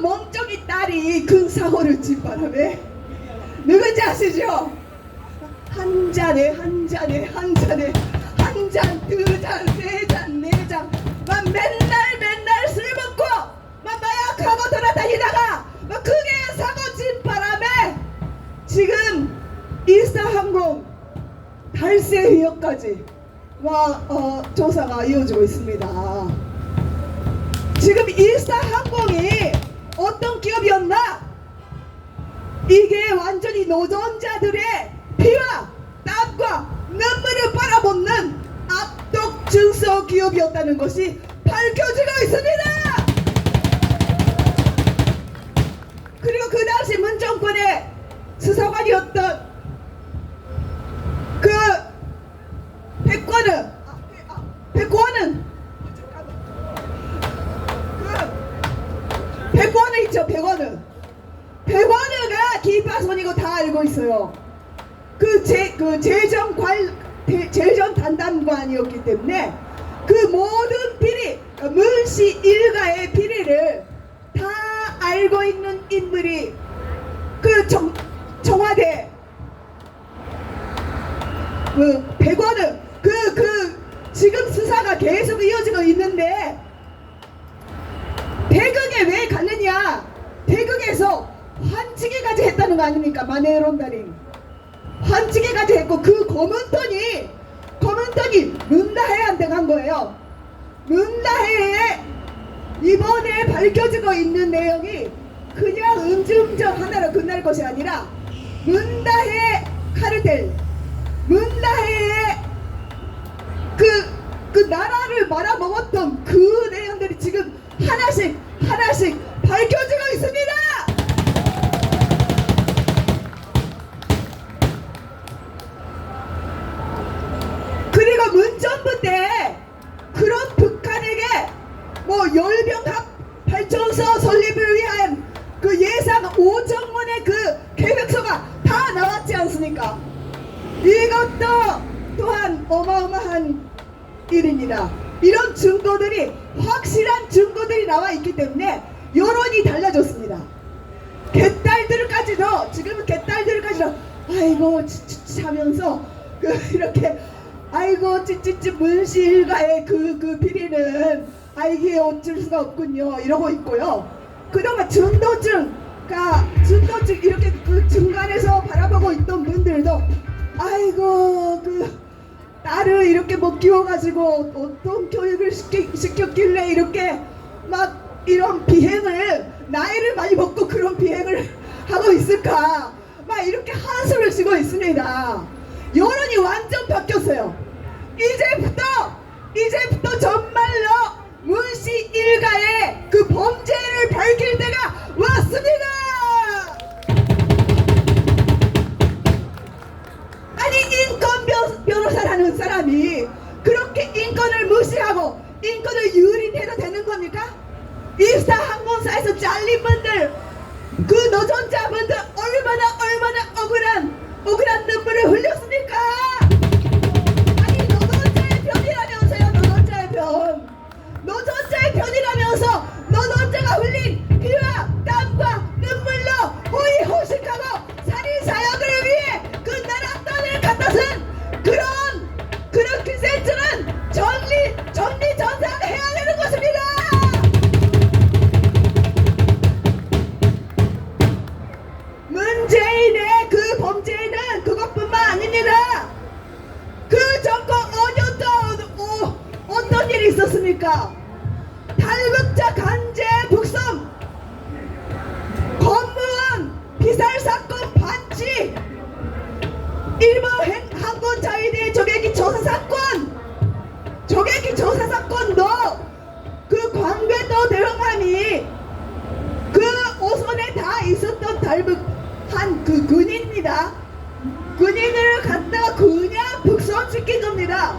멍청이 딸이 큰 사고를 친 바람에 누군지 아시죠? 한 잔에 한 잔에 한 잔에 한 잔, 두 잔, 세 잔, 네 잔, 막 맨날 술 먹고 막 마약하고 돌아다니다가 막 크게 사고 친 바람에 지금 일사항공 탈세 위협까지 조사가 이어지고 있습니다. 지금 일사항공이 어떤 기업이었나? 이게 완전히 노동자들의 피와 땀과 눈물을 빨아먹는 악독 중소기업이었다는 것이 밝혀지고 있습니다. 그리고 그 당시 문정권의 수사관이었던 그 백원은 있죠. 백원우가 기파손이고 다 알고 있어요. 재정 담당관이었기 때문에 그 모든 비리, 문씨 일가의 비리를 다 알고 있는 인물이 그 청와대 백원우 지금 수사가 계속 이어지고 있는데 대극에 왜 갔느냐? 대극에서 환치기까지 했다는 거 아닙니까? 마네롱다링 환치기까지 했고 그 검은돈이 문다혜한테 간 거예요. 문다혜에 이번에 밝혀지고 있는 내용이 그냥 음주운전 하나로 끝날 것이 아니라 문다혜 카르텔, 문다혜의 그 나라를 말아먹었던 그 내용들이 지금 하나씩 밝혀지고 있습니다. 그리고 문정부 때 그런 북한에게 열병합 발전소 설립을 위한 그 예산 5조 원의 그 계획서가 다 나왔지 않습니까? 이것도 또한 어마어마한 일입니다. 이런 증거들이 확실한 증거들이 나와 있기 때문에 여론이 달라졌습니다. 지금은 개딸들까지도 아이고 하면서 이렇게 아이고 찌찌찌 문씨 일가의 그 비리는 이게 어쩔 수가 없군요 이러고 있고요. 그동안 중도층 이렇게 그 중간에서 바라보고 있던 분들도 아이고 딸을 이렇게 못 키워가지고 어떤 교육을 시켰길래 이렇게 막 이런 비행을 나이를 많이 먹고 그런 비행을 하고 있을까 막 이렇게 한숨을 쉬고 있습니다. 여론이 완전 바뀌었어요. 이제부터 정말로 문씨 일가의 그 범죄를 밝힐 때가 왔습니다. 아니 인권 변호사라는 사람이 그렇게 인권을 무시하고 인권을 유린해도 되는 겁니까? 일사항공사에서 잘린 분들 그 노동자분들 얼마나 억울한 눈물을 흘렸습니까? 아니 노동자의 편이라면서요. 노동자의 편이라면서 노동자가 흘린 피와 땀과 눈물로 호의호식하고 살인사역을 위해 그 나라 땅을 갖다 쓴 그런 기생들은 정리정돈해야 되는 것입니다. 문재인의 그 범죄는 그것뿐만 아닙니다. 그 정권 5년 동안 어떤 일이 있었습니까? 탈북자 강제 북송, 공무원 피살사건 반치, 일본 항공자위대 조개기 조사 사건도 그 광배도 대형함이 그 오선에 다 있었던 탈북한 그 군인입니다. 군인을 갖다가 그냥 북송시킨 겁니다.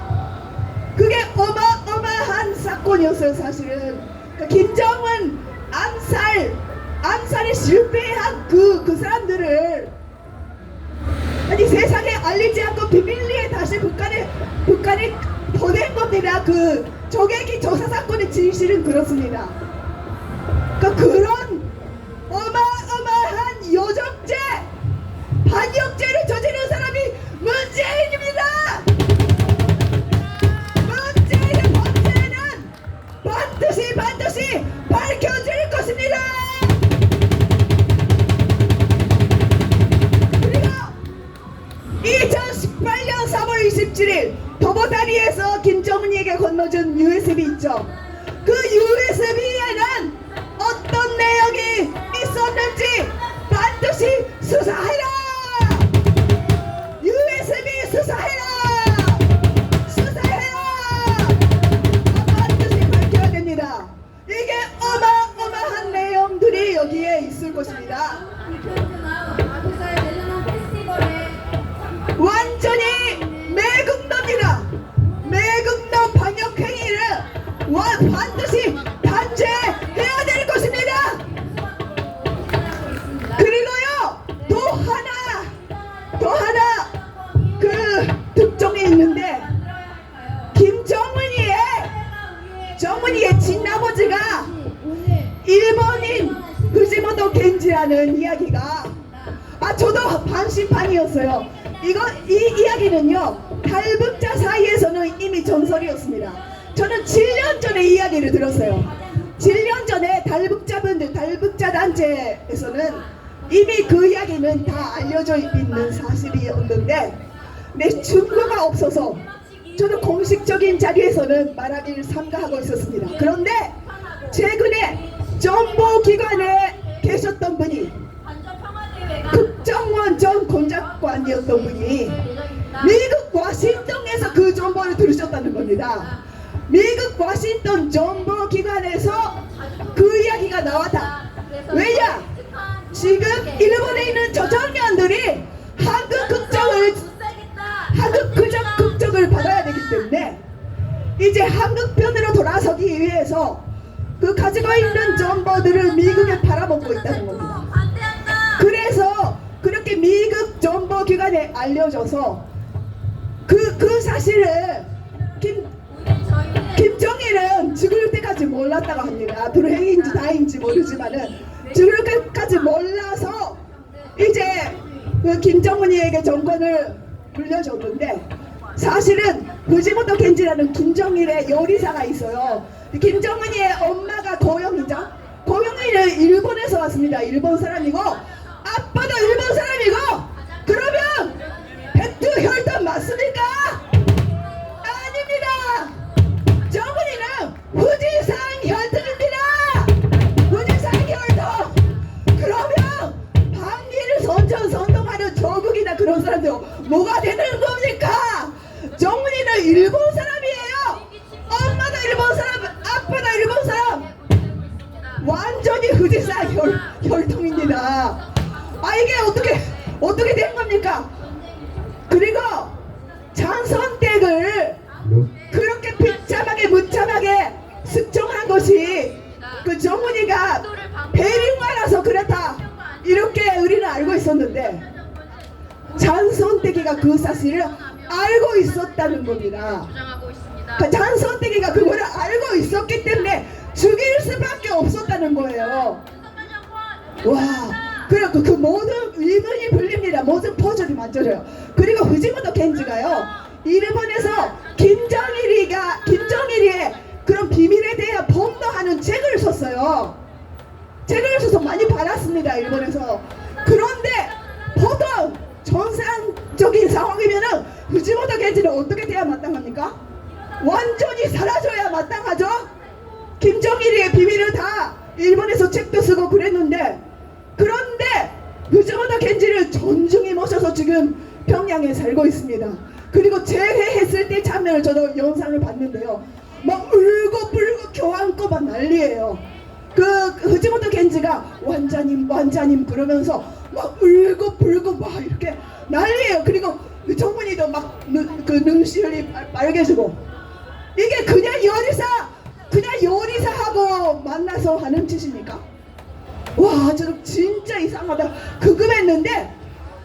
그게 어마어마한 사건이었어요. 사실은 김정은 암살에 실패한 그 사람들을 아니 세상에 알리지 않고 비밀리에 다시 북한에 보낸 겁니다. 그 조개기 조사 사건의 진실은 그렇습니다. 그런 반역죄를 저지른 사람이 문재인입니다. 문재인의 범죄는 반드시 밝혀질 것입니다. 그리고 2018년 3월 27일 도보다리에서 김정은이에게 건너준 USB 있죠. 그 USB에는 어떤 내용이 있었는지 반드시 수사해라. USB 수사해라. 반드시 밝혀야 됩니다. 이게 어마어마한 내용들이 여기에 있을 것입니다. 완전히 매국노입니다. 매국노 반역행위를 반드시 단죄해야 될 것입니다. 그리고요 또 하나 그 특종이 있는데 정은이의 친아버지가 일본인 후지모토 겐지라는 이야기가 저도 반신반의였어요. 이 이야기는요 탈북자 사이에서는 이미 전설이었습니다. 저는 7년 전에 이야기를 들었어요. 7년 전에 탈북자 단체에서는 이미 그 이야기는 다 알려져 있는 사실이었는데 증거가 없어서 저는 공식적인 자리에서는 말하기를 삼가하고 있었습니다. 그런데 최근에 정보기관에 계셨던 분이 국정원 전 공작관이었던 분이 미국 워싱턴에서 그 정보를 들으셨다는 겁니다. 미국 워싱턴 정보기관에서 그 이야기가 나왔다. 왜냐? 지금 일본에 있는 저청년들이 한국 국적을 받아야 되기 때문에 이제 한국편으로 돌아서기 위해서 그 가지고 있는 정보들을 미국에 팔아먹고 있다는 겁니다. 그래서 그렇게 미국 정보기관에 알려져서 그 사실을 김정일은 죽을 때까지 몰랐다고 합니다. 불행인지 다행인지 모르지만은 죽을 때까지 몰라서 이제 그 김정은이에게 정권을 물려줬는데 사실은 후지모토 겐지라는 김정일의 요리사가 있어요. 김정은이의 엄마가 고영이죠. 고영이는 일본에서 왔습니다. 일본 사람이고 아빠도 일본 사람이고 그러면 백두혈통 맞습니까? 아닙니다. 정은이는 후지산 혈통입니다. 후지산 혈통. 그러면 방귀를 선전선동하는 조국이나 그런 사람들 뭐가 되는 겁니까? 정은이는 일본 사람이에요. 엄마도 일본 사람, 아빠도 일본 사람. 완전히 후지산 혈통입니다. 이게 어떻게 된 겁니까? 그리고 장선택을 그렇게 비참하게 무참하게 숙청한 것이 그 정은이가 배림화라서 그렇다 이렇게 우리는 알고 있었는데 장선택이가 그 사실을 알고 있었다는 겁니다. 그 장선택이가 그거를 알고 있었기 때문에 죽일 수밖에 없었다는 거예요. 와. 그리고 그 모든 의문이 풀립니다. 모든 퍼즐이 맞춰져요. 그리고 후지모토 겐지가요 일본에서 김정일이의 그런 비밀에 대해 폭로하는 책을 썼어요. 책을 써서 많이 팔았습니다. 일본에서. 그런데 보통 정상적인 상황이면은 후지모토 겐지는 어떻게 돼야 마땅합니까? 완전히 사라져야 마땅하죠. 김정일이의 비밀을 다 일본에서 책도 쓰고 그랬는데 그런데 후지모토 겐지를 존중히 모셔서 지금 평양에 살고 있습니다. 그리고 재회했을 때 장면을 저도 영상을 봤는데요. 막 울고불고 교환고 막 난리예요. 그 후지모토 겐지가 완자님 그러면서 막 울고불고 막 이렇게 난리예요. 그리고 정문이도 막 그 눈시울이 빨개지고 이게 그냥 요리사하고 만나서 하는 짓입니까? 와, 저도 진짜 이상하다 궁금했는데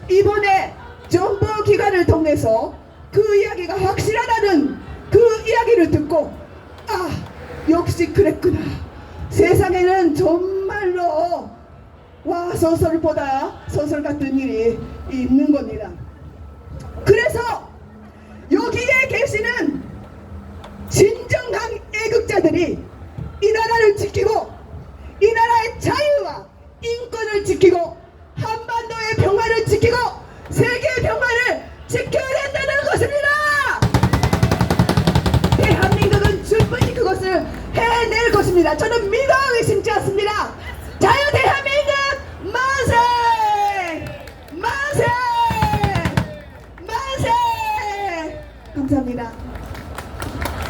이번에 정보기관을 통해서 그 이야기가 확실하다는 그 이야기를 듣고 역시 그랬구나. 세상에는 정말로 와, 소설보다 소설 같은 일이 있는 겁니다. 그래서